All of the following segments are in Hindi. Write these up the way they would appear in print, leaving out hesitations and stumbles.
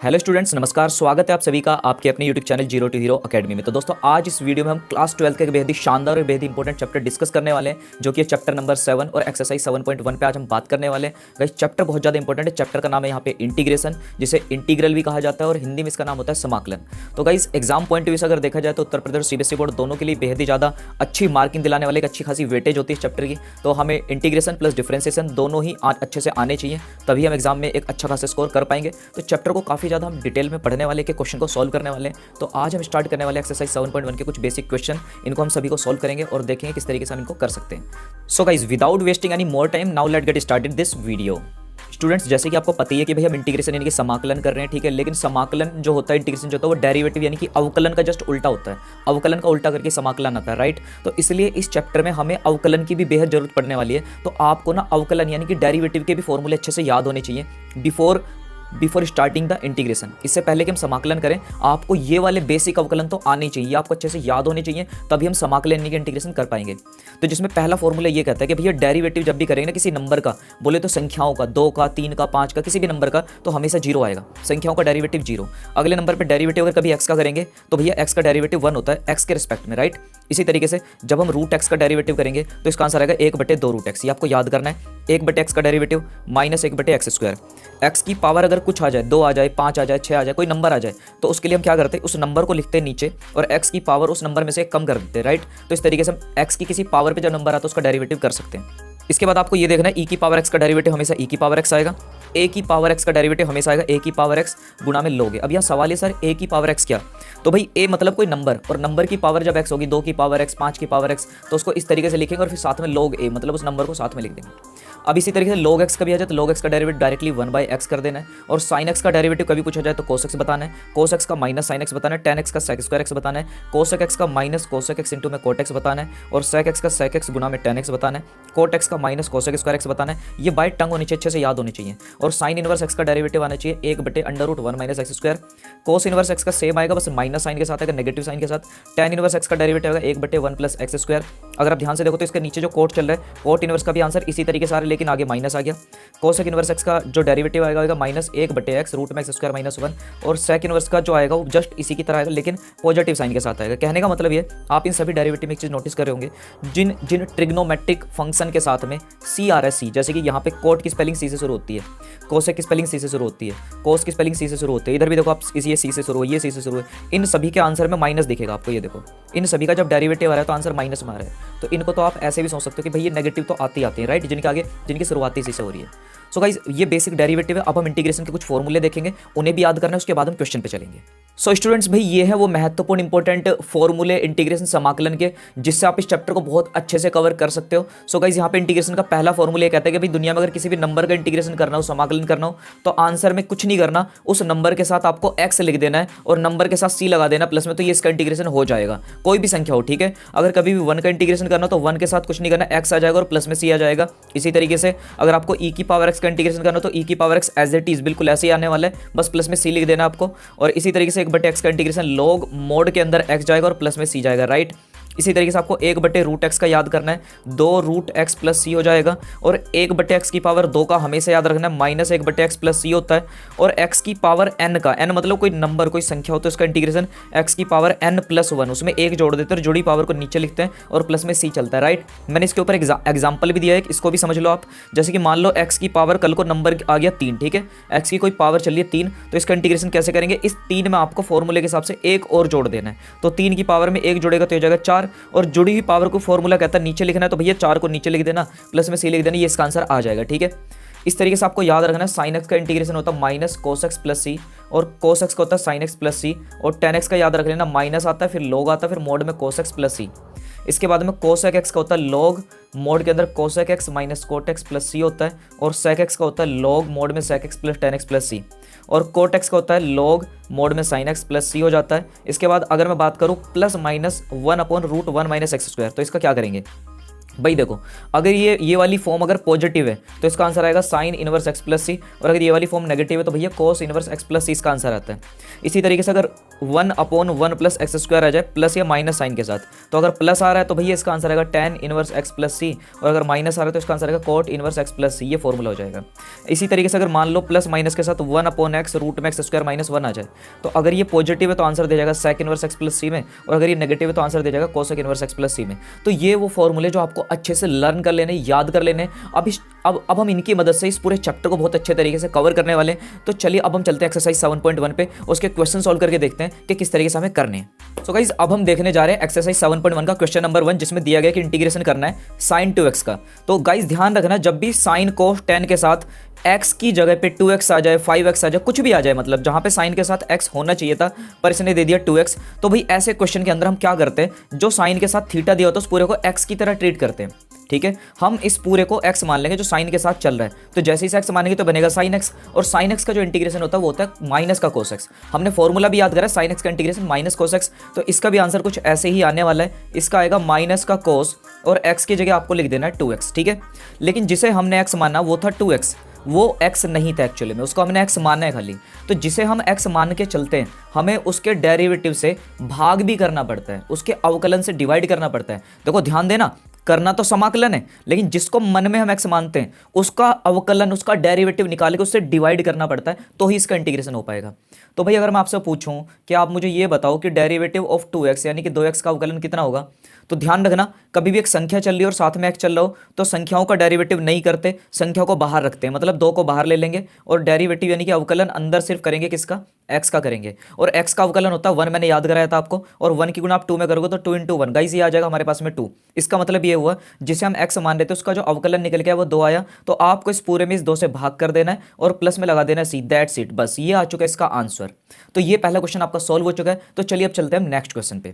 हेलो स्टूडेंट्स, नमस्कार। स्वागत है आप सभी का आपके अपने YouTube channel zero to hero academy में। तो दोस्तों, आज इस वीडियो में हम क्लास 12 के बेहद ही शानदार और बेहद ही इंपॉर्टेंट चैप्टर डिस्कस करने वाले हैं, जो कि चैप्टर नंबर 7 और एक्सरसाइज 7.1 पे आज हम बात करने वाले हैं। गाइस, चैप्टर बहुत ज़्यादा इंपॉर्टेंट है। चैप्टर का नाम है यहाँ पे इंटीग्रेशन, जिसे इंटीग्रल भी कहा जाता है और हिंदी में इसका नाम होता है समाकलन। तो गाइस, एग्जाम पॉइंट व्यू से अगर देखा जाए तो उत्तर प्रदेश सीबीएसई बोर्ड दोनों के लिए बेहद ही ज़्यादा अच्छी मार्किंग दिलाने वाले एक अच्छी खासी वेटेज होती है इस चैप्टर की। तो हमें इंटीग्रेशन प्लस डिफरेंशिएशन दोनों ही अच्छे से आने चाहिए, तभी हम एग्जाम में एक अच्छा खासा स्कोर कर पाएंगे। तो चैप्टर को काफ़ी ज़्यादा हम डिटेल में पढ़ने वाले के क्वेश्चन को सॉल्व करने वाले हैं। तो आज हम स्टार्ट करने वाले एक्सरसाइज 7.1 के कुछ बेसिक क्वेश्चन, इनको हम सभी को सॉल्व करेंगे और देखेंगे किस तरीके से हम इनको कर सकते हैं। So guys, without wasting any more time, now let get started this video. Students, जैसे कि आपको पता ही है कि भाई हम इंटीग्रेशन यानी कि समाकलन कर रहे हैं, ठीक है। लेकिन समाकलन जो होता है, इंटीग्रेशन जो होता है, वो डेरिवेटिव यानी कि अवकलन का जस्ट उल्टा होता है। अवकलन का उल्टा करके समाकलन आता है, राइट। तो इसलिए इस चैप्टर में हमें अवकलन की भी बेहद जरूरत पड़ने वाली है। तो आपको ना अवकलन यानी कि डेरिवेटिव के भी फॉर्मूले अच्छे से याद होने चाहिए बिफोर स्टार्टिंग द इंटीग्रेशन। इससे पहले कि हम समाकलन करें, आपको ये वाले बेसिक अवकलन तो आने चाहिए, आपको अच्छे से याद होने चाहिए, तभी हम समाकलन यानी कि इंटीग्रेशन कर पाएंगे। तो जिसमें पहला फॉर्मूला ये कहता है कि भैया डेरिवेटिव जब भी करेंगे ना किसी नंबर का, बोले तो संख्याओं का, 2 का, 3 का, 5 का, किसी भी नंबर का, तो हमेशा जीरो आएगा। संख्याओं का डेरिवेटिव जीरो। अगले नंबर पर डेरिवेटिव अगर कभी एक्स का करेंगे तो भैया एक्स का डेरिवेटिव 1 होता है एक्स के रिस्पेक्ट में, राइट। इसी तरीके से जब हम रूट एक्स का डेरिवेटिव करेंगे तो इसका आंसर आएगा 1/2 रूट एक्स। ये आपको याद करना है। 1/x का डेरिवेटिव माइनस 1/x²। एक्स की पावर अगर कुछ आ जाए, 2 आ जाए, 5 आ जाए, 6 आ जाए, कोई नंबर आ जाए, तो उसके लिए हम क्या करते हैं, उस नंबर को लिखते हैं नीचे और एक्स की पावर उस नंबर में से कम कर देते हैं, राइट। तो इस तरीके से हम एक्स की किसी पावर पे जब नंबर आता है उसका डेरिवेटिव कर सकते हैं। इसके बाद आपको ये देखना है, ई की पावर एक्स का डेरिवेटिव हमेशा ई की पावर एक्स आएगा। ए की पावर एक्स का डेरिवेटिव हमेशा आएगा ए की पावर एक्स गुणा में लोग। अब यहाँ सवाल है सर, ए की पावर एक्स क्या? तो भाई ए मतलब कोई नंबर, और नंबर की पावर जब एक्स होगी, 2 की पावर एक्स, 5 की पावर एक्स, तो उसको इस तरीके से लिखेंगे और फिर साथ में लोग ए, मतलब उस नंबर को साथ में लिख देंगे। अब इसी तरीके से लोग एक्स का भी आ जाए तो लोग एक्स का डेरिवेटिव डायरेक्टली 1/x कर देना है। और साइन एक्स का डेरिवेटिव कभी पूछा जाए तो कोस एक्स बताना है, कोस एक्स का माइनस साइन एक्स बताना है, टेन एक्स का सेक स्क्वायर एक्स बताना है, कोसेक एक्स का माइनस कोसेक एक्स इंटू में कोट एक्स बताना है, और सेक एक्स का सेक एक्स गुना में टेन एक्स बताना है, कोट एक्स का माइनस कोसेक स्क्वायर एक्स बताना है। ये बाय टंग होनी चाहिए, अच्छे से याद होनी चाहिए। और साइन इनवर्स एक्स का डेरिवेटिव आना चाहिए 1/√1 - x²। कोस इनवर्स एक्स का सेम आएगा, बस माइनस साइन के साथ आएगा, नेगेटिव साइन के साथ। टेन इनवर्स एक्स का डेरिवेटिव आएगा 1/1 + x²। अगर आप ध्यान से देखो तो इसके नीचे जो कोट चल रहा है, कोट इनवर्स का भी आंसर इसी तरीके से आ रहा है, लेकिन आगे माइनस आ गया। कोसेक इनवर्स एक्स का जो डेरिवेटिव आएगा -1/x √x² - 1, और सेक इनवर्स का जो आएगा वो जस्ट इसी की तरह आएगा, लेकिन पॉजिटिव साइन के साथ आएगा। कहने का मतलब ये, आप इन सभी डेरिवेटिव में एक चीज नोटिस कर रहे होंगे, जिन ट्रिग्नोमेट्रिक फंक्शन के साथ में CRSC, जैसे कि यहाँ पे कोट की स्पेलिंग सी से शुरू होती है, कोसेक की स्पेलिंग सी से शुरू होती है, कोस की स्पेलिंग सी से शुरू होती है, इधर भी देखो आप, ये सी से शुरू हो, ये सी से शुरू है, इन सभी के आंसर में माइनस दिखेगा आपको। ये देखो, इन सभी का जब डेरिवेटिव आ रहा है तो आंसर माइनस में आ रहा है। तो इनको तो आप ऐसे भी सोच सकते हो कि भाई ये नेगेटिव तो आती हैं, राइट, जिनके आगे जिनकी शुरुआती सी से हो रही है। सो गाइस, ये बेसिक डेरिवेटिव है। अब हम इंटीग्रेशन के कुछ फॉर्मूले देखेंगे, उन्हें भी याद करना है, उसके बाद हम क्वेश्चन पे चलेंगे। सो स्टूडेंट्स, भाई ये है वो महत्वपूर्ण इंपॉर्टेंट फॉर्मूले इंटीग्रेशन समाकलन के, जिससे आप इस चैप्टर को बहुत अच्छे से कवर कर सकते हो। सो गाइस, यहाँ पे इंटीग्रेशन का पहला फॉर्मूला ये कहता है कि भाई दुनिया में अगर किसी भी नंबर का इंटीग्रेशन करना हो, समाकलन करना हो, तो आंसर में कुछ नहीं करना, उस नंबर के साथ आपको एक्स लिख देना है और नंबर के साथ सी लगा देना प्लस में, तो ये इसका इंटीग्रेशन हो जाएगा। कोई भी संख्या हो, ठीक है। अगर कभी भी 1 का इंटीग्रेशन करना हो तो 1 के साथ कुछ नहीं करना, एक्स आ जाएगा और प्लस में सी आ जाएगा। इसी तरीके से अगर आपको ई की पावर एक्स का इंटीग्रेशन करना हो तो ई की power x as it is बिल्कुल ऐसे ही आने वाला है, बस प्लस में सी लिख देना आपको। और इसी तरीके से 1/x का इंटीग्रेशन लॉग मोड के अंदर x जाएगा और प्लस में c जाएगा, राइट। इसी तरीके से आपको 1/√x का याद करना है, 2√x + c हो जाएगा। और 1/x की पावर 2 का हमेशा याद रखना है, -1/x + c होता है। और x की पावर n का, n मतलब कोई नंबर, कोई संख्या हो तो इसका इंटीग्रेशन x की पावर n + 1, उसमें एक जोड़ देते हैं, जुड़ी पावर को नीचे लिखते हैं और प्लस में c चलता है, राइट। मैंने इसके ऊपर एग्जाम्पल भी दिया है, इसको भी समझ लो आप। जैसे कि मान लो x की पावर कल को नंबर आ गया 3, ठीक है, x की कोई पावर चलिए 3, तो इसका इंटीग्रेशन कैसे करेंगे, इस 3 में आपको फॉर्मूले के हिसाब से एक और जोड़ देना है। तो 3 की पावर में एक जोड़ेगा तो हो जाएगा 4, और जुड़ी हुई पावर को फॉर्मूला कहता है नीचे लिखना है, तो भैया 4 को नीचे लिख देना, प्लस में सी लिख देना, ये इसका आंसर आ जाएगा, ठीक है। इस तरीके से आपको याद रखना है, साइन एक्स का इंटीग्रेशन होता है माइनस कोस एक्स + c, और कोस एक्स का होता है साइन एक्स + c, और टेन एक्स का याद रख लेना, माइनस आता है, फिर लोग आता है, फिर मोड में कोस एक्स + c। इसके बाद में कोसेक एक्स का होता है लॉग, मोड के अंदर cosec x - cot x + c होता है, और सेक एक्स का होता है लॉग, मोड में sec x + tan x + c, और कोट एक्स का होता है लॉग, मोड में साइन एक्स + c हो जाता है। इसके बाद अगर मैं बात करूँ +- 1/√1 - x², तो इसका क्या करेंगे, भाई देखो, अगर ये वाली फॉर्म अगर पॉजिटिव है तो इसका आंसर आएगा साइन इनवर्स एक्स प्लस सी, और अगर ये वाली फॉर्म नेगेटिव है तो भैया कॉस इनवर्स एक्स प्लस सी इसका आंसर आता है। इसी तरीके से अगर 1/1 प्लस एक्स स्क्वायर आ जाए प्लस या माइनस साइन के साथ, तो अगर प्लस आ रहा है तो भैया इसका आंसर आएगा टेन इनवर्स एक्स प्लस सी, और अगर माइनस आ रहा है तो इसका आंसर आएगा कॉट इनवर्स एक्स प्लस सी। ये फॉर्मूला हो जाएगा। इसी तरीके से अगर मान लो प्लस माइनस के साथ 1/x रूट में एक्स स्क्वायर माइनस 1 आ जाए, तो अगर ये पॉजिटिव है तो आंसर दे जाएगा सेक इनवर्स एक्स प्लस सी में, और अगर ये नेगेटिव है तो आंसर दे जाएगा कोसेक इनवर्स एक्स प्लस सी में। तो ये वो फॉर्मूले जो आपको अच्छे से लर्न कर लेने, याद कर लेने। अब हम इनकी मदद से इस पूरे चैप्टर को बहुत अच्छे तरीके से कवर करने वाले हैं। तो चलिए अब हम चलते हैं एक्सरसाइज 7.1 पे, उसके क्वेश्चन सॉल्व करके देखते हैं कि किस तरीके से हमें करने हैं। सो गाइस, अब हम देखने जा रहे हैं एक्सरसाइज 7.1 का क्वेश्चन नंबर 1, जिसमें दिया गया कि इंटीग्रेशन करना है sin 2x का। तो गाइस ध्यान रखना, जब भी sin cos 10 के साथ x की जगह पे 2x आ जाए, 5x आ जाए, कुछ भी आ जाए, मतलब जहां पे sin के साथ x होना चाहिए था पर इसने दे दिया 2x, तो भाई ऐसे क्वेश्चन के अंदर हम क्या करते हैं, जो sin के साथ थीटा दिया होता है उस पूरे को x की तरह ट्रीट करते हैं। ठीक है, हम इस पूरे को x मान लेंगे जो साइन के साथ चल रहा है। तो जैसे ही x मानेंगे तो बनेगा sin x, और sin x का जो इंटीग्रेशन होता है वो होता है माइनस का cos x। हमने फॉर्मूला भी याद करा है, sin x का इंटीग्रेशन माइनस cos x। तो इसका भी आंसर कुछ ऐसे ही आने वाला है। इसका आएगा माइनस का cos, और x की जगह आपको लिख देना है 2x। ठीक है, लेकिन जिसे हमने x माना वो था 2x, वो x नहीं था एक्चुअली में, उसको हमने x मानना है खाली। तो जिसे हम x मान के चलते हैं, हमें उसके डेरिवेटिव से भाग भी करना पड़ता है, उसके अवकलन से डिवाइड करना पड़ता है। देखो ध्यान देना, करना तो समाकलन है, लेकिन जिसको मन में हम x मानते हैं उसका अवकलन, उसका डेरिवेटिव निकाल के उससे डिवाइड करना पड़ता है, तो ही इसका इंटीग्रेशन हो पाएगा। तो भाई अगर मैं आपसे पूछूं कि आप मुझे ये बताओ कि डेरिवेटिव ऑफ 2x यानी कि 2x का अवकलन कितना होगा, तो ध्यान रखना, कभी भी एक संख्या चल रही है और साथ में x चल रहा हो तो संख्याओं का डेरिवेटिव नहीं करते, संख्या को बाहर रखते हैं, मतलब 2 को बाहर ले लेंगे और डेरिवेटिव यानी कि अवकलन अंदर सिर्फ करेंगे किसका, x का करेंगे। और x का अवकलन होता है 1, मैंने याद कराया था आपको, और 1 की गुणा आप 2 में करोगे तो 2 × 1 गाइस ये आ जाएगा हमारे पास में 2। इसका मतलब ये हुआ जिसे हम x मान रहे थे उसका जो अवकलन निकल के आया वो 2 आया, तो आपको इस पूरे में इस 2 से भाग कर देना है और प्लस में लगा देना है c, दैट्स इट, बस ये आ चुका है इसका आंसर। तो ये पहला क्वेश्चन आपका सॉल्व हो चुका है। तो चलिए अब चलते हैं हम नेक्स्ट क्वेश्चन पे।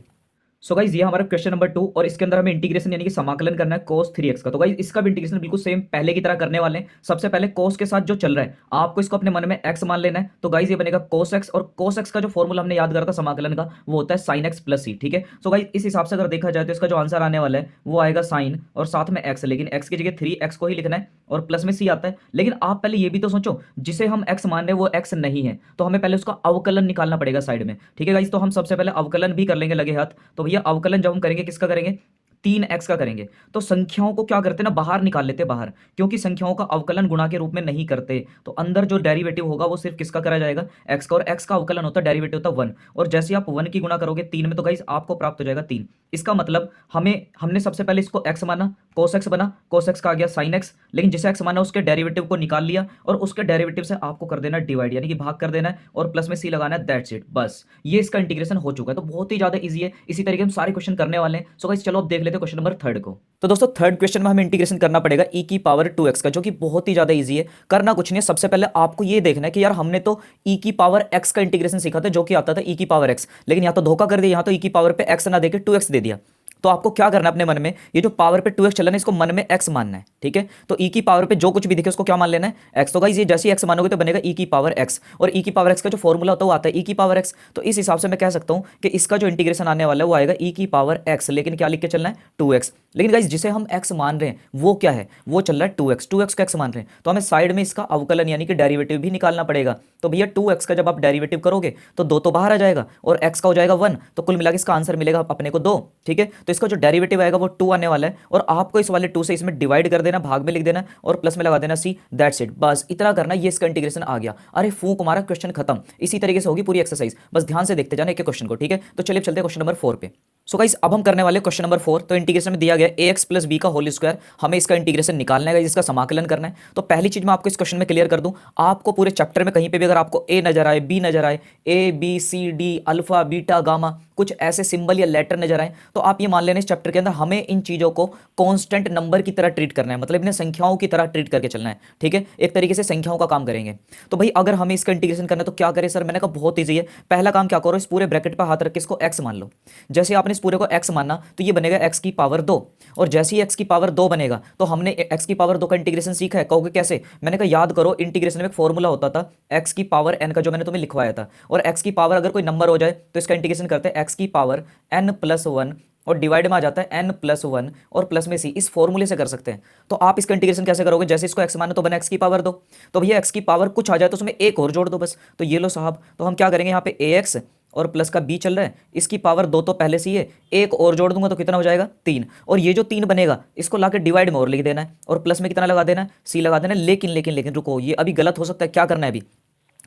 सो गाइज ये हमारा क्वेश्चन नंबर 2, और इसके अंदर हमें इंटीग्रेशन यानी कि समाकलन करना है cos 3x का। तो गाइज इसका भी इंटीग्रेशन बिल्कुल सेम पहले की तरह करने वाले हैं। सबसे पहले cos के साथ जो चल रहा है आपको इसको अपने मन में x मान लेना है। तो गाइज ये बनेगा cos x, और cos x का जो फॉर्मूला हमने याद करा था समाकलन का वो होता है sin x प्लस c। ठीक है, सो गाइज इस हिसाब से अगर देखा जाए तो इसका जो आंसर आने वाला है वो आएगा sin और साथ में x, लेकिन x की जगह 3x को ही लिखना है और प्लस में c आता है। लेकिन आप पहले ये भी तो सोचो, जिसे हम x मान रहे हैं वो x नहीं है, तो हमें पहले उसका अवकलन निकालना पड़ेगा साइड में। ठीक है गाइज, तो हम सबसे पहले अवकलन भी कर लेंगे लगे हाथ। तो भैया अवकलन जब हम करेंगे किसका करेंगे, 3x का करेंगे। तो संख्याओं को क्या करते हैं ना, बाहर निकाल लेते हैं बाहर, क्योंकि संख्याओं का अवकलन गुणा के रूप में नहीं करते। तो अंदर जो डेरिवेटिव होगा वो सिर्फ किसका करा जाएगा, x का, और x का अवकलन होता है, डेरिवेटिव होता है 1, और जैसे आप 1 की गुणा करोगे 3 में तो गाइस आपको प्राप्त हो जाएगा 3। इसका मतलब हमने सबसे पहले इसको x माना, cos x बना, cos x का आ गया sin x, लेकिन जिसे x माना उसके डेरिवेटिव को निकाल लिया और उसके डेरिवेटिव से आपको कर देना डिवाइड यानी कि भाग कर देना है, और प्लस में c लगाना है, दैट्स इट, बस ये इसका इंटीग्रेशन हो चुका है। तो बहुत ही ज्यादा इजी है, इसी तरीके हम सारे क्वेश्चन करने वाले हैं। सो गाइस चलो अब देख लेते हैं क्वेश्चन नंबर 3 को। तो दोस्तों थर्ड क्वेश्चन में हमें इंटीग्रेशन करना पड़ेगा e की पावर 2x का, जो कि बहुत ही ज्यादा इजी है। करना कुछ नहीं है, सबसे पहले आपको ये देखना है कि यार हमने तो e की पावर x का इंटीग्रेशन सीखा था जो कि आता था e की पावर x, लेकिन यहाँ तो धोखा कर दिया, यहाँ तो e की पावर पे x ना देके 2x दे दिया। तो आपको क्या करना है, अपने मन में ये जो पावर पे 2x चलना है इसको मन में x मानना है। ठीक है, तो e की पावर पे जो कुछ भी दिखे उसको क्या मान लेना है, x। तो गाइस ये जैसे ही x मानोगे तो बनेगा e की पावर x, और e की पावर x का जो फॉर्मूला होता है वो आता है e की पावर x। तो इस हिसाब से मैं कह सकता हूं कि इसका जो इंटीग्रेशन आने वाला है वो आएगा e की पावर x, लेकिन क्या लिख के चलना है 2x। लेकिन गाइस जिसे हम x मान रहे हैं वो क्या है, वो चल रहा है 2x, 2x को x मान रहे हैं, तो हमें साइड में इसका अवकलन यानी कि डेरिवेटिव भी निकालना पड़ेगा। तो भैया 2x का जब आप डेरिवेटिव करोगे तो 2 तो बाहर आ जाएगा और x का हो जाएगा 1, तो कुल मिला के इसका आंसर मिलेगा अपने को 2। ठीक है, तो इसका जो डेरिवेटिव आएगा वो 2 आने वाला है, और आपको इस वाले 2 से इसमें डिवाइड कर देना, भाग में लिख देना और प्लस में लगा देना c, दैट्स इट, बस इतना करना, ये इसका इंटीग्रेशन आ गया। अरे फूंक मारा, क्वेश्चन खत्म। इसी तरीके से होगी पूरी एक्सरसाइज, बस ध्यान से देखते जाना एक क्वेश्चन को। ठीक है, तो चलिए चलते हैं क्वेश्चन नंबर 4 पे। सो गाइस अब हम करने वाले क्वेश्चन नंबर 4। तो इंटीग्रेशन में दिया गया ax प्लस बी का होल स्क्वायर, हमें इसका इंटीग्रेशन निकालना है, इसका समाकलन करना है। तो पहली चीज मैं आपको इस क्वेश्चन में क्लियर कर दूं, आपको पूरे चैप्टर में कहीं पे भी अगर आपको a नजर आए, b नजर आए, a b c d alpha beta gamma कुछ ऐसे सिंबल या लेटर नजर आए, तो आप ये मान लेना इस चैप्टर के अंदर हमें इन चीजों को कांस्टेंट नंबर की तरह ट्रीट करना है, मतलब इन्हें संख्याओं की तरह ट्रीट करके चलना है। ठीक है, एक तरीके से संख्याओं का काम करेंगे। तो भाई अगर हमें इसका इंटीग्रेशन करना है तो क्या करें सर, मैंने कहा बहुत ईजी है। पहला काम क्या करो, इस पूरे ब्रैकेट पर हाथ रख के इसको x मान लो। जैसे आपने इस पूरे को x मानना तो ये बनेगा x की पावर 2, और जैसे ही x की पावर 2 बनेगा तो हमने x की पावर 2 का इंटीग्रेशन सीखा है। कहोगे कैसे, मैंने कहा याद करो इंटीग्रेशन में एक फॉर्मूला होता था x की पावर n का, जो मैंने तुम्हें लिखवाया था, और x की पावर अगर कोई नंबर हो जाए तो इसका इंटीग्रेशन करते हैं x की पावर n+1 और डिवाइड में आ जाता है n+1 और प्लस में c, इस फॉर्मूले से कर सकते हैं। तो आप इसका इंटीग्रेशन कैसे करोगे, जैसे इसको x मानो तो बना x की पावर दो, तो भैया x की पावर कुछ आ जाए तो उसमें एक और जोड़ दो बस, तो ये लो साहब। तो हम क्या करेंगे, यहाँ पे ax और प्लस का b चल रहा है, इसकी पावर दो तो पहले से ही है, एक और जोड़ दूंगा तो कितना हो जाएगा 3, और ये जो 3 बनेगा इसको लाके डिवाइड में और लिख देना है, और प्लस में कितना लगा देना है, c लगा देना है। लेकिन लेकिन लेकिन रुको, ये अभी गलत हो सकता है, क्या करना है अभी,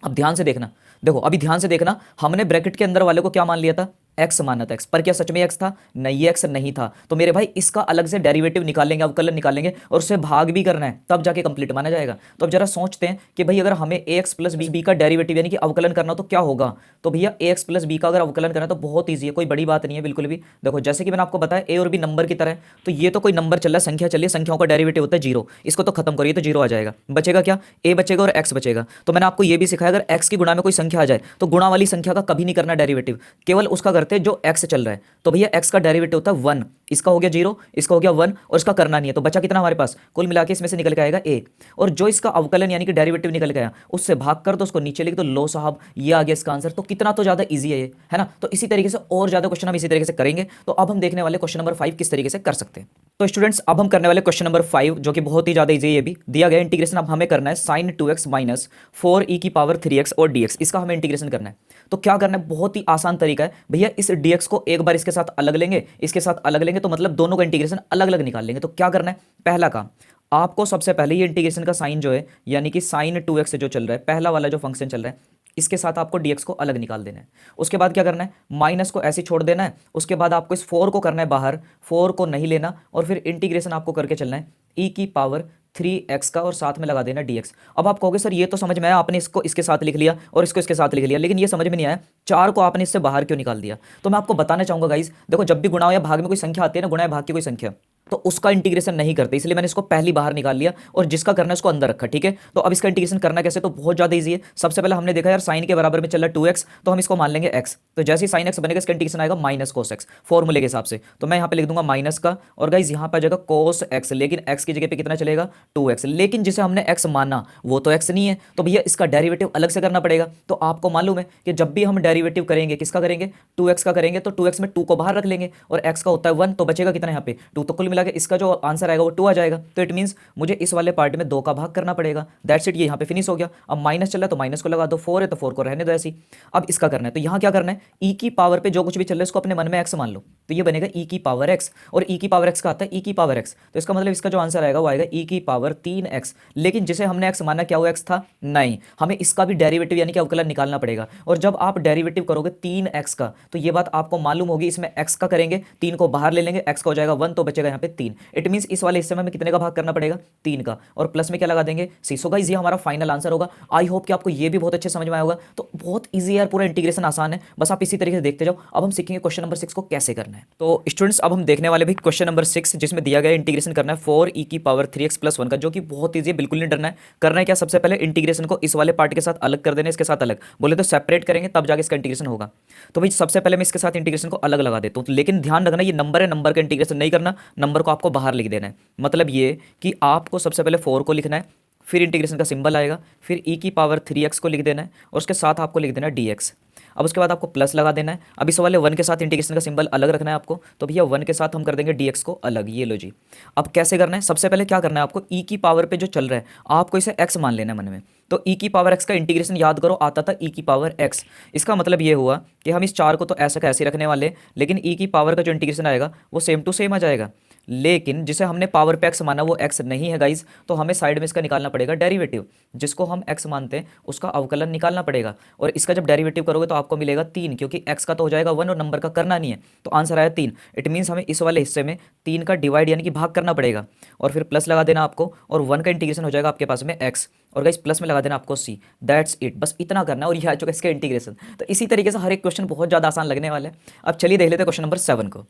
अब ध्यान से देखना। देखो अभी ध्यान से देखना, हमने ब्रैकेट के अंदर वाले को क्या मान लिया था, x माना था, x पर क्या सच में x था, नहीं x नहीं था। तो मेरे भाई इसका अलग से डेरिवेटिव निकालेंगे, अवकलन निकालेंगे, और उससे भाग भी करना है, तब जाके कंप्लीट माना जाएगा। तो अब जरा सोचते हैं कि भाई अगर हमें ax प्लस बी का डेरिवेटिव यानी कि अवकलन करना तो क्या होगा। तो भैया ax प्लस बी का अगर अवकलन करना तो बहुत ईजी है, कोई बड़ी बात नहीं है बिल्कुल भी। देखो जैसे कि मैंने आपको बताया a और b नंबर की तरह है, तो ये तो कोई नंबर चल रहा है, संख्या चलिए, संख्याओं का डेरिवेटिव होता है 0, इसको तो खत्म करिए तो 0 आ जाएगा, बचेगा क्या, a बचेगा और x बचेगा। तो मैंने आपको ये भी सिखाया, अगर x की गुणा में कोई संख्या आ जाए तो गुणा वाली संख्या का कभी नहीं करना डेरिवेटिव, केवल उसका करते हैं जो x चल रहा है। तो भैया x का डेरिवेटिव होता है 1, इसका हो गया 0, इसका हो गया 1, और इसका करना नहीं है, तो बचा कितना हमारे पास, कुल मिला के इसमें से निकल के आएगा a, और जो इसका अवकलन यानी कि डेरिवेटिव निकल गया उससे भाग कर दो, उसको नीचे लिख दो, लो साहब ये आ गया इसका आंसर। तो कितना तो ज्यादा इजी है ये, है ना। तो इसी तरीके से और ज्यादा क्वेश्चन हम इसी तरीके से करेंगे। तो अब हम देखने वाले क्वेश्चन नंबर 5 किस तरीके से कर सकते हैं। तो स्टूडेंट्स अब हम करने वाले क्वेश्चन नंबर 5 जो कि बहुत ही ज्यादा इजी है, ये भी दिया गया इंटीग्रेशन अब हमें करना है sin 2x माइनस 4e की पावर 3x और dx, इसका हमें इंटीग्रेशन करना है। तो क्या करना है, बहुत ही आसान तरीका है भैया, इस dx को एक बार इसके साथ अलग लेंगे, इसके साथ अलग लेंगे, तो मतलब दोनों का इंटीग्रेशन अलग अलग निकाल लेंगे। तो क्या करना है, पहला काम आपको सबसे पहले ये इंटीग्रेशन का साइन जो है यानी कि sin 2x जो चल रहा है, पहला वाला जो फंक्शन चल रहा है, इसके साथ आपको dx को अलग निकाल देना है। उसके बाद क्या करना है, माइनस को ऐसे छोड़ देना है, उसके बाद आपको इस 4 को करना है बाहर, 4 को नहीं लेना, और फिर इंटीग्रेशन आपको करके चलना है e की पावर 3x का, और साथ में लगा देना dx। अब आप कहोगे सर ये तो समझ में आया, आपने इसको इसके साथ लिख लिया और इसको इसके साथ लिख लिया, लेकिन ये समझ में नहीं आया 4 को आपने इससे बाहर क्यों निकाल दिया। तो मैं आपको बताना चाहूंगा गाइज, देखो जब भी गुणा या भाग में कोई संख्या आती है ना, गुणा या भाग की कोई संख्या, तो उसका इंटीग्रेशन नहीं करते, इसलिए मैंने इसको पहली बाहर निकाल लिया और जिसका करना है उसको अंदर रखा, ठीक है। तो अब इसका इंटीग्रेशन करना कैसे, तो बहुत ज्यादा इजी है। सबसे पहले हमने देखा यार साइन के बराबर में चल रहा 2x, तो हम इसको मान लेंगे x, तो जैसे ही साइन x बनेगा इसका इंटीग्रेशन आएगा माइनस कोस x फॉर्मूले के हिसाब से। तो मैं यहाँ पे लिख दूंगा माइनस का, और गाइज यहाँ पे आ जाएगा कोस x, लेकिन x की जगह पे कितना चलेगा 2x, लेकिन जिसे हमने x माना वो तो x नहीं है, तो भैया इसका डेरिवेटिव अलग से करना पड़ेगा। तो आपको मालूम है कि जब भी हम डेरिवेटिव करेंगे किसका करेंगे, 2x का करेंगे, तो 2x में 2 को बाहर रख लेंगे और x का होता है 1, तो बचेगा कितना यहाँ पे 2, तो कुल मिला के इसका जो आंसर आएगा वो 2 आ जाएगा। तो इट मींस मुझे इस वाले पार्ट में 2 का भाग करना पड़ेगा, दैट्स इट, ये यहाँ पे फिनिश हो गया। अब माइनस चल रहा है तो माइनस को लगा दो, 4 है तो 4 को रहने दो ऐसी। अब इसका करना है, तो यहाँ क्या करना है, e की पावर पे जो कुछ भी चल रहा है इसको अपने मन में x मान लो, तो ये बनेगा e की पावर x, और e की पावर x का आता है e की पावर x, तो इसका मतलब इसका जो आंसर आएगा वो आएगा e की पावर 3x, लेकिन जिसे हमने x माना क्या वो x था नहीं, हमें इसका भी डेरिवेटिव यानी कि अवकलन निकालना पड़ेगा। और जब आप डेरिवेटिव करोगे 3x का, तो ये बात आपको मालूम होगी, इसमें x का करेंगे 3 को बाहर ले लेंगे, x का हो जाएगा 1, तो बचेगा यहाँ पे 3। इट मींस इस वाले हिस्से में हमें कितने का भाग करना पड़ेगा 3 का, और प्लस में क्या लगा देंगे c। सो गाइस ये हमारा फाइनल आंसर होगा। आई होप कि आपको ये भी बहुत अच्छे समझ में आया होगा। तो बहुत ईजी यार, पूरा इंटीग्रेशन आसान है, बस आप इसी तरीके से देखते जाओ। अब हम सीखेंगे क्वेश्चन नंबर 6 को कैसे करना है। तो स्टूडेंट्स अब हम देखने वाले भी क्वेश्चन नंबर 6, जिसमें दिया गया इंटीग्रेशन करना है 4e की पावर 3x प्लस 1 का, जो कि बहुत ईजी है, बिल्कुल नहीं डरना है। करना है क्या, सबसे पहले इंटीग्रेशन को इस वाले पार्ट के साथ अलग कर देना, इसके साथ अलग बोले तो सेपरेट करेंगे तब जाके इसका इंटीग्रेशन होगा। तो भाई सबसे पहले मैं इसके साथ इंटीग्रेशन को अलग लगा देता हूँ, लेकिन ध्यान रखना ये नंबर है, नंबर का इंटीग्रेशन नहीं करना, नंबर को आपको बाहर लिख देना है। मतलब ये कि आपको सबसे पहले 4 को लिखना है, फिर इंटीग्रेशन का सिंबल आएगा, फिर e की पावर 3x को लिख देना है, और उसके साथ आपको लिख देना है dx। अब उसके बाद आपको प्लस लगा देना है। अब इस वाले 1 के साथ इंटीग्रेशन का सिंबल अलग रखना है आपको, तो भैया 1 के साथ हम कर देंगे dx को अलग, ये लो जी। अब कैसे करना है, सबसे पहले क्या करना है आपको, e की पावर पे जो चल रहा है आपको इसे x मान लेना है मन में। तो e की पावर x का इंटीग्रेशन याद करो, आता था e की पावर x। इसका मतलब ये हुआ कि हम इस 4 को तो ऐसा कैसे रखने वाले, लेकिन e की पावर का जो इंटीग्रेशन आएगा वो सेम टू सेम आ जाएगा, लेकिन जिसे हमने पावर पे x माना वो x नहीं है गाइज, तो हमें साइड में इसका निकालना पड़ेगा डेरिवेटिव, जिसको हम x मानते हैं उसका अवकलन निकालना पड़ेगा। और इसका जब डेरिवेटिव करोगे तो आपको मिलेगा 3, क्योंकि x का तो हो जाएगा 1 और नंबर का करना नहीं है, तो आंसर आया 3। इट मीन्स हमें इस वाले हिस्से में 3 का डिवाइड यानी कि भाग करना पड़ेगा, और फिर प्लस लगा देना आपको, और 1 का इंटीग्रेशन हो जाएगा आपके पास में x, और गाइस प्लस में लगा देना आपको c। दैट्स इट, बस इतना करना है और ये आ चुका है इसका इंटीग्रेशन। तो इसी तरीके से हर एक क्वेश्चन बहुत ज़्यादा आसान लगने वाला है। अब चलिए देख लेते हैं क्वेश्चन नंबर 7 को।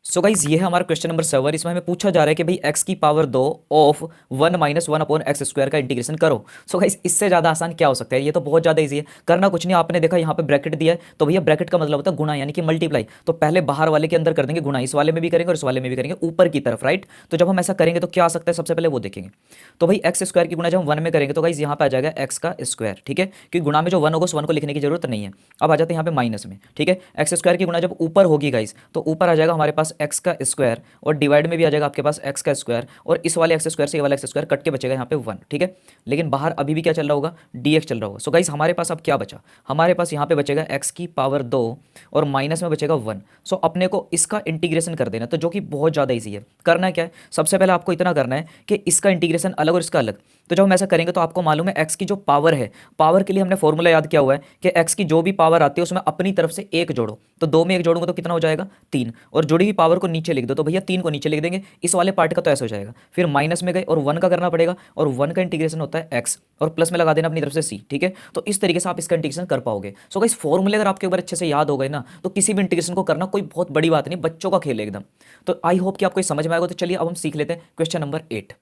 सो गाइज ये है हमारा क्वेश्चन नंबर 7। इसमें हमें पूछा जा रहा है कि भाई x की power 2 of 1 minus 1 upon x square का इंटीग्रेशन करो। सो गाइज इससे ज़्यादा आसान क्या हो सकता है, ये तो बहुत ज़्यादा इजी है। करना कुछ नहीं, आपने देखा यहाँ पे ब्रैकेट दिया है, तो भैया ब्रैकेट का मतलब होता है गुणा यानी कि मल्टीप्लाई। तो पहले बाहर वाले के अंदर कर देंगे गुणा, इस वाले में भी करेंगे और इस वाले में भी करेंगे ऊपर की तरफ, राइट। तो जब हम ऐसा करेंगे तो क्या आ सकता है, सबसे पहले वो देखेंगे। तो भाई एक्स स्क्वायर की गुणा जब हम 1 में करेंगे तो गाइज यहाँ पे आ जाएगा एक्स का स्क्वायर, ठीक है, क्योंकि गुणा में जो 1 होगा उस 1 को लिखने की जरूरत नहीं है। अब आ जाते हैं यहाँ पे माइनस में, ठीक है। एक्स स्क्वायर की गुणा जब ऊपर होगी गाइज तो ऊपर आ जाएगा हमारे पास एक्स का स्क्वायर और डिवाइड में भी आ जाएगा आपके पास एक्स का स्क्वायर, और इस वाले एक्स स्क्वायर से ये वाला एक्स स्क्वायर कट के बचेगा यहाँ पे 1, ठीक है। लेकिन बाहर अभी भी क्या चल रहा होगा, dx चल रहा होगा। सो गाइस हमारे पास अब क्या बचा, हमारे पास यहाँ पे बचेगा x की पावर 2 और माइनस में बचेगा 1। सो अपने को इसका इंटीग्रेशन कर देना, तो जो कि बहुत ज़्यादा ईजी है। करना है क्या है, सबसे पहले आपको इतना करना है कि इसका इंटीग्रेशन अलग और इसका अलग। तो जब हम ऐसा करेंगे तो आपको मालूम है x की जो पावर है, पावर के लिए हमने फॉर्मूला याद किया हुआ है कि x की जो भी पावर आती है उसमें अपनी तरफ से एक जोड़ो। तो 2 में 1 जोड़ूंगा तो कितना हो जाएगा, 3, और जुड़ी हुई पावर को नीचे लिख दो। तो भैया 3 को नीचे लिख देंगे, इस वाले पार्ट का तो ऐसे हो जाएगा। फिर माइनस में गए और 1 का करना पड़ेगा, और 1 का इंटीग्रेशन होता है x, और प्लस में लगा देना अपनी तरफ से c, ठीक है। तो इस तरीके से आप इसका इंटीग्रेशन कर पाओगे। सो गाइस फॉर्मूले अगर आपके ऊपर अच्छे से याद हो गए ना, तो किसी भी इंटीग्रेशन को करना कोई बहुत बड़ी बात नहीं, बच्चों का खेल है एकदम। तो आई होप कि आपको समझ में आएगा। तो चलिए अब हम सीख लेते हैं क्वेश्चन नंबर 8।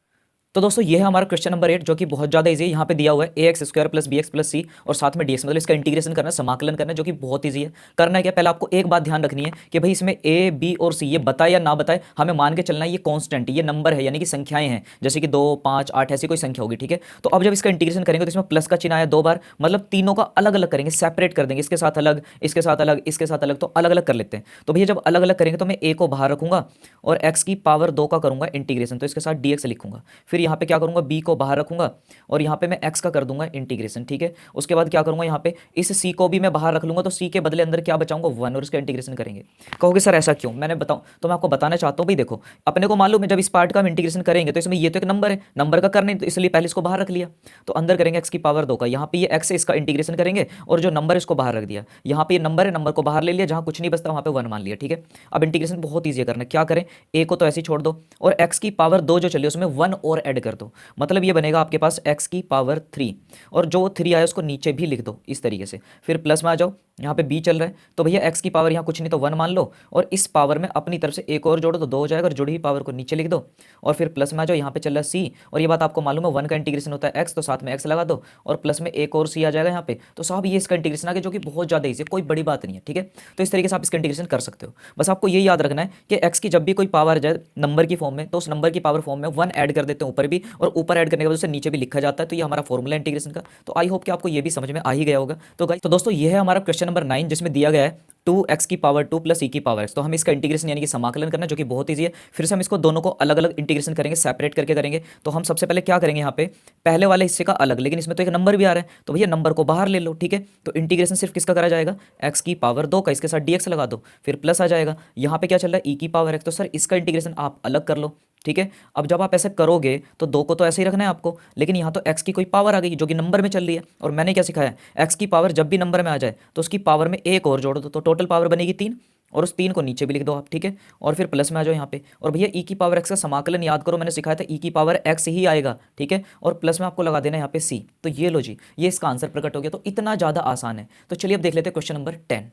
तो दोस्तों ये है हमारा क्वेश्चन नंबर 8, जो कि बहुत ज़्यादा इजी है। यहाँ पे दिया हुआ है ax square plus bx plus c और साथ में dx, मतलब इसका इंटीग्रेशन करना, समाकलन करना, जो कि बहुत इजी है। करना है क्या, पहले आपको एक बात ध्यान रखनी है कि भाई इसमें a b और c ये बताए या ना बताए, हमें मान के चलना है ये कांस्टेंट, ये नंबर है, यानी कि संख्याएं हैं, जैसे कि 2 5 8 ऐसी कोई संख्या होगी, ठीक है। तो अब जब इसका इंटीग्रेशन करेंगे तो इसमें प्लस का चिन्ह आया 2 बार, मतलब तीनों का अलग अलग करेंगे, सेपरेट कर देंगे, इसके साथ अलग, इसके साथ अलग, इसके साथ अलग, तो अलग अलग कर लेते हैं। तो भैया जब अलग अलग करेंगे तो मैं a को बाहर रखूंगा और x की पावर 2 का करूंगा इंटीग्रेशन, तो इसके साथ dx लिखूंगा। फिर यहाँ पे क्या करूंगा, b को बाहर रखूंगा और यहाँ पे मैं x का कर दूंगा इंटीग्रेशन, ठीक है। उसके बाद क्या करूंगा, यहाँ पे इस c को भी मैं बाहर रख लूंगा, तो c के बदले अंदर क्या बचाऊंगा, 1, और इसका इंटीग्रेशन करेंगे। कहोगे सर ऐसा क्यों, मैंने बताऊं तो मैं आपको बताना चाहता हूं। भाई देखो अपने को मालूम है जब इस पार्ट का हम इंटीग्रेशन करेंगे तो इसमें ये तो एक नंबर है, नंबर का करने, तो इसलिए पहले इसको बाहर रख लिया। तो अंदर करेंगे x की पावर 2 का, यहाँ पे ये x है, इसका इंटीग्रेशन करेंगे, और जो नंबर इसको बाहर रख दिया। यहाँ पे ये नंबर है, नंबर को बाहर ले लिया, जहां कुछ नहीं बचता वहां पे 1 मान लिया, ठीक है। अब इंटीग्रेशन बहुत ईजी करना, क्या करें, a को तो ऐसे ही छोड़ दो और x की पावर 2 जो चली उसमें 1 और ऐड कर दो, मतलब ये बनेगा आपके पास x की पावर 3, और जो 3 आया उसको नीचे भी लिख दो इस तरीके से। फिर प्लस में आ जाओ, यहाँ पे b चल रहा है, तो भैया x की पावर यहाँ कुछ नहीं तो 1 मान लो, और इस पावर में अपनी तरफ से एक और जोड़ो तो 2 हो जाएगा, और जुड़ी हुई पावर को नीचे लिख दो। और फिर प्लस में आ जाओ, यहाँ पे चल रहा है c, और ये बात आपको मालूम है 1 का इंटीग्रेशन होता है x, तो साथ में x लगा दो, और प्लस में एक और c आ जाएगा यहाँ पे। तो साहब ये इसका इंटीग्रेशन आ गया, जो कि बहुत ज़्यादा ईजी है, कोई बड़ी बात नहीं है, ठीक है। तो इस तरीके से आप इसका इंटीग्रेशन कर सकते हो। बस आपको ये याद रखना है कि x की जब भी कोई पावर आ जाए नंबर की फॉर्म में, तो उस नंबर की पावर फॉर्म में 1 ऐड कर देते हैं ऊपर भी, और ऊपर ऐड करने के बाद उसे नीचे भी लिखा जाता है। तो ये हमारा फॉर्मूला इंटीग्रेशन का। तो आई होप कि आपको ये भी समझ में आ ही गया होगा। तो गाइस, तो दोस्तों ये है हमारा क्वेश्चन नंबर 9, जिसमें दिया गया है 2x की पावर 2 प्लस e की पावर x। तो हम इसका इंटीग्रेशन यानी कि समाकलन करना, जो कि बहुत ईजी है। फिर से हम इसको दोनों को अलग अलग इंटीग्रेशन करेंगे, सेपरेट करके करेंगे। तो हम सबसे पहले क्या करेंगे, यहाँ पे पहले वाले हिस्से का अलग, लेकिन इसमें तो एक नंबर भी आ रहा है, तो भैया नंबर को बाहर ले लो, ठीक है। तो इंटीग्रेशन सिर्फ किसका करा जाएगा, x की पावर 2 का, इसके साथ dx लगा दो, फिर प्लस आ जाएगा। यहाँ पे क्या चल रहा है, e की पावर x, तो सर इसका इंटीग्रेशन आप अलग कर लो, ठीक है। अब जब आप ऐसे करोगे तो 2 को तो ऐसे ही रखना है आपको, लेकिन यहाँ तो x की कोई पावर आ गई जो कि नंबर में चल रही है, और मैंने क्या सिखाया, x की पावर जब भी नंबर में आ जाए तो उसकी पावर में एक और जोड़ दो, तो टोटल पावर बनेगी 3, और उस 3 को नीचे भी लिख दो आप, ठीक है। और फिर प्लस में आ जाओ यहाँ पे, और भैया e की पावर x का समाकलन याद करो, मैंने सिखाया था e की पावर x ही आएगा, ठीक है। और प्लस में आपको लगा देना यहाँ पे c। तो ये लो जी, ये इसका आंसर प्रकट हो गया। तो इतना ज़्यादा आसान है। तो चलिए अब देख लेते हैं क्वेश्चन नंबर 10।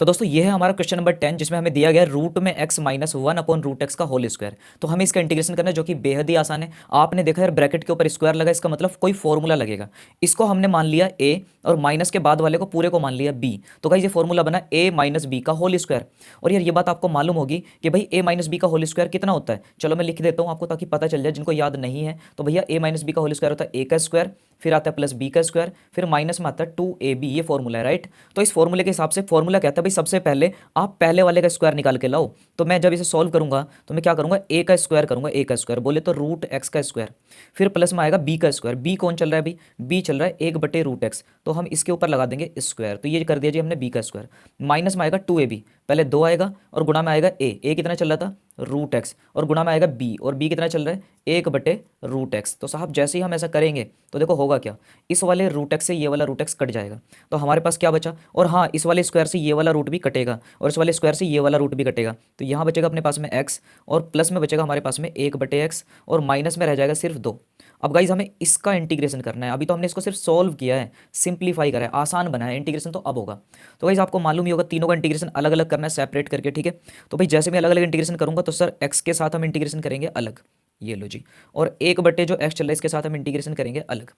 तो दोस्तों ये है हमारा क्वेश्चन नंबर 10, जिसमें हमें दिया गया है रूट में x minus 1 upon root x का होल स्क्वायर। तो हमें इसका इंटीग्रेशन करना है, जो कि बेहद ही आसान है। आपने देखा है ब्रैकेट के ऊपर स्क्वायर लगा, इसका मतलब कोई फॉर्मूला लगेगा। इसको हमने मान लिया a, और माइनस के बाद वाले को पूरे को मान लिया b। तो गाइस ये फॉर्मूला बना a माइनस बी का होल स्क्वायर। और यार ये बात आपको मालूम होगी कि भाई a माइनस बी का होल स्क्वायर कितना होता है। चलो मैं लिख देता हूँ आपको ताकि पता चल जाए, जिनको याद नहीं है। तो भैया a माइनस बी का होल स्क्वायर होता है a का स्क्वायर, फिर आता है प्लस b का स्क्वायर, फिर माइनस में आता है 2ab। ये फॉर्मूला है, राइट। तो इस फॉर्मूले के हिसाब से फॉर्मूला कहता है भाई सबसे पहले आप पहले वाले का स्क्वायर निकाल के लाओ। तो मैं जब इसे सॉल्व करूंगा तो मैं क्या करूंगा, a का स्क्वायर करूंगा, a का स्क्वायर बोले तो रूट एक्स का स्क्वायर, फिर प्लस में आएगा b का स्क्वायर। b कौन चल रहा है भाई, b चल रहा है 1/√x, तो हम इसके ऊपर लगा देंगे स्क्वायर। तो ये कर दिया जी हमने b का स्क्वायर। माइनस में आएगा 2ab, पहले 2 आएगा और गुणा में आएगा a कितना चल रहा था रूट एक्स, और गुणा में आएगा b, और b कितना चल रहा है 1/√x। तो साहब जैसे ही हम ऐसा करेंगे तो देखो होगा क्या, इस वाले रूट एक्स से ये वाला रूट एक्स कट जाएगा, तो हमारे पास क्या बचा, और हाँ इस वाले स्क्वायर से ये वाला रूट भी कटेगा, और इस वाले स्क्वायर से ये वाला रूट भी कटेगा। तो यहाँ बचेगा अपने पास में x, और प्लस में बचेगा हमारे पास में 1/x, और माइनस में रह जाएगा सिर्फ 2। अब गाइज हमें इसका इंटीग्रेशन करना है। अभी तो हमने इसको सिर्फ सॉल्व किया है, सिंप्लीफाई करा है, आसान बनाया है। इंटीग्रेशन तो अब होगा। तो गाइज आपको मालूम ही होगा तीनों का इंटीग्रेशन अलग अलग करना है, सेपरेट करके, ठीक है। तो भाई जैसे मैं अलग अलग इंटीग्रेशन करूंगा तो सर x के साथ हम इंटीग्रेशन करेंगे अलग, ये लो जी, और 1 जो x चल रहा है इसके साथ हम इंटीग्रेशन करेंगे अलग,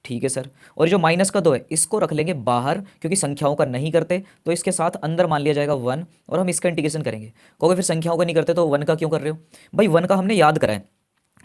ठीक है सर। और जो माइनस का 2 है इसको रख लेंगे बाहर, क्योंकि संख्याओं का नहीं करते, तो इसके साथ अंदर मान लिया जाएगा 1, और हम इसका इंटीग्रेशन करेंगे। कहोगे फिर संख्याओं का नहीं करते तो 1 का क्यों कर रहे हो, भाई 1 का हमने याद करा है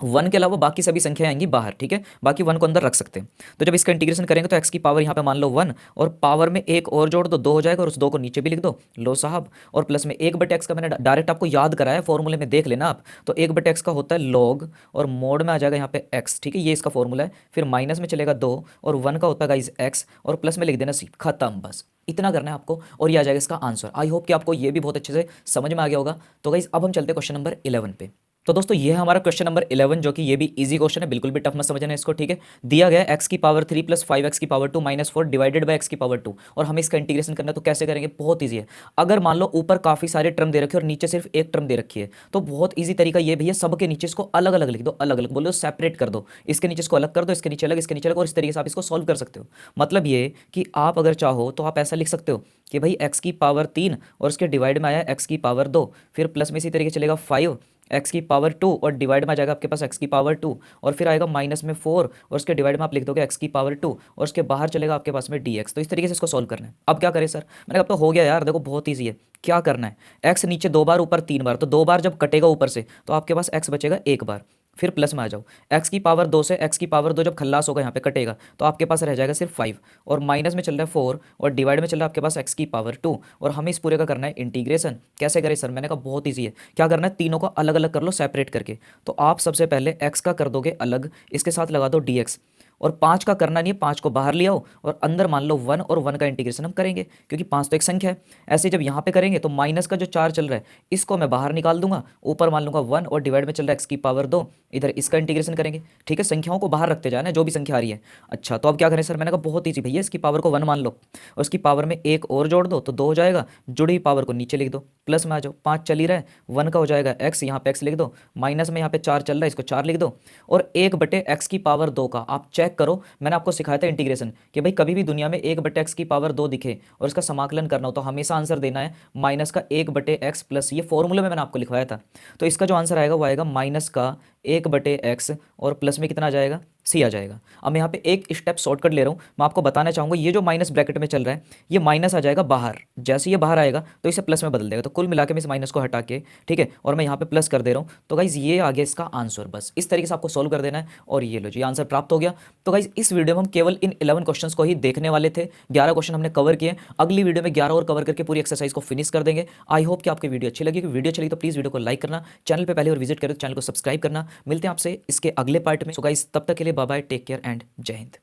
वन के अलावा बाकी सभी संख्याएं आएंगी बाहर, ठीक है, बाकी वन को अंदर रख सकते हैं। तो जब इसका इंटीग्रेशन करेंगे तो एक्स की पावर यहाँ पे मान लो वन, और पावर में एक और जोड़ दो, दो हो जाएगा, और उस दो को नीचे भी लिख दो, लो साहब, और प्लस में एक बटे एक्स का मैंने डायरेक्ट आपको याद कराया, फॉर्मूले में देख लेना आप। तो एक बटे एक्स का होता है लॉग, और मोड में आ जाएगा यहाँ पे एक्स, ठीक है, ये इसका फॉर्मूला है। फिर माइनस में चलेगा दो, और वन का होता है गाइस एक्स, और प्लस में लिख देना सी, खत्म, बस इतना करना है आपको, और ये आ जाएगा इसका आंसर। आई होप कि आपको ये भी बहुत अच्छे से समझ में आ गया होगा। तो गाइस अब हम चलते हैं क्वेश्चन नंबर 11 पे। तो दोस्तों ये है हमारा क्वेश्चन नंबर 11, जो कि ये भी इजी क्वेश्चन है, बिल्कुल भी टफ मत समझना इसको, ठीक है। दिया गया एक्स की पावर 3 प्लस 5 एक्स की power 2 minus 4 divided by x की पावर 2, और हमें इसका इंटीग्रेशन करना है। तो कैसे करेंगे, बहुत ईजी है। अगर मान लो ऊपर काफी सारे टर्म दे रखे और नीचे सिर्फ एक टर्म दे रखी है, तो बहुत ईजी तरीका ये भी है, सबके नीचे इसको अलग अलग लिख दो, अलग अलग बोलो, सेपरेट कर दो, इसके नीचे इसको अलग कर दो, इसके नीचे अलग, इसके नीचे अलग, और इस तरीके से आप इसको सॉल्व कर सकते हो। मतलब ये कि आप अगर चाहो तो आप ऐसा लिख सकते हो कि भाई एक्स की पावर 3 और उसके डिवाइड में आया एक्स की पावर 2, फिर प्लस में इसी तरीके चलेगा 5 एक्स की पावर 2, और डिवाइड में आ जाएगा आपके पास एक्स की पावर 2, और फिर आएगा माइनस में 4, और उसके डिवाइड में आप लिख दोगे एक्स की पावर 2, और उसके बाहर चलेगा आपके पास में डी एक्स। तो इस तरीके से इसको सॉल्व करना है। अब क्या करें सर, मैंने कहा अब तो हो गया यार, देखो बहुत ईजी है। क्या करना है, एक्स नीचे 2 बार, ऊपर 3 बार, तो 2 बार जब कटेगा ऊपर से तो आपके पास एक्स बचेगा 1 बार। फिर प्लस में आ जाओ, एक्स की पावर 2 से एक्स की पावर 2 जब खल्लास होगा यहाँ पे कटेगा, तो आपके पास रह जाएगा सिर्फ 5, और माइनस में चल रहा है 4, और डिवाइड में चल रहा है आपके पास एक्स की पावर 2, और हमें इस पूरे का करना है इंटीग्रेशन। कैसे करें सर, मैंने कहा बहुत ईजी है। क्या करना है, तीनों को अलग अलग कर लो सेपरेट करके। तो आप सबसे पहले एक्स का कर दोगे अलग, इसके साथ लगा दो डी एक्स, और 5 का करना नहीं है, 5 को बाहर ले आओ, और अंदर मान लो 1, और 1 का इंटीग्रेशन हम करेंगे क्योंकि 5 तो एक संख्या है। ऐसे जब यहाँ पे करेंगे तो माइनस का जो 4 चल रहा है इसको मैं बाहर निकाल दूंगा, ऊपर मान लूंगा 1, और डिवाइड में चल रहा है एक्स की पावर 2, इधर इसका इंटीग्रेशन करेंगे, ठीक है। संख्याओं को बाहर रखते जाना, जो भी संख्या आ रही है। अच्छा तो अब क्या करें सर, मैंने कहा बहुत ईजी भैया, इसकी पावर को 1 मान लो, और उसकी पावर में एक और जोड़ दो तो 2 हो जाएगा, जुड़ी हुई पावर को नीचे लिख दो, प्लस में आ जाओ, 5 चल ही रहा है, 1 का हो जाएगा एक्स, यहाँ पे एक्स लिख दो, माइनस में यहाँ पे 4 चल रहा है, इसको 4 लिख दो, और 1 बटे एक्स की पावर 2 का आप चेक करो। मैंने आपको सिखाया था इंटीग्रेशन कि भाई कभी भी दुनिया में 1 बटे एक्स की पावर 2 दिखे और इसका समाकलन करना हो तो हमेशा आंसर देना है माइनस का 1 बटे एक्स प्लस, ये फॉर्मूले में मैंने आपको लिखवाया था। तो इसका जो आंसर आएगा वो आएगा माइनस का 1 बटे एक्स, और प्लस में कितना आ जाएगा, सी आ जाएगा। अब मैं यहाँ पे एक स्टेप शॉर्टकट ले रहा हूँ, मैं आपको बताना चाहूँगा ये जो माइनस ब्रैकेट में चल रहा है ये माइनस आ जाएगा बाहर, जैसे ये बाहर आएगा तो इसे प्लस में बदल देगा, तो कुल मिला के मैं इस माइनस को हटा के, ठीक है, और मैं यहाँ पे प्लस कर दे रहा हूँ। तो गाइज ये आ गया इसका आंसर, बस इस तरीके से आपको सोल्व कर देना है, और ये लो जी आंसर प्राप्त हो गया। तो गाइज इस वीडियो में हम केवल इन 11 क्वेश्चंस को ही देखने वाले थे, 11 क्वेश्चन हमने कवर किए। अगली वीडियो में 11 और कवर करके पूरी एक्सरसाइज को फिनिश कर देंगे। आई होप कि आपकी वीडियो अच्छी लगी, वीडियो चली तो प्लीज वीडियो को लाइक करना, चैनल पे पहले और विजिट करें तो चैनल को सब्सक्राइब करना। मिलते हैं आपसे इसके अगले पार्ट में। सो गाइस तब तक के लिए bye bye, take care and जय हिंद।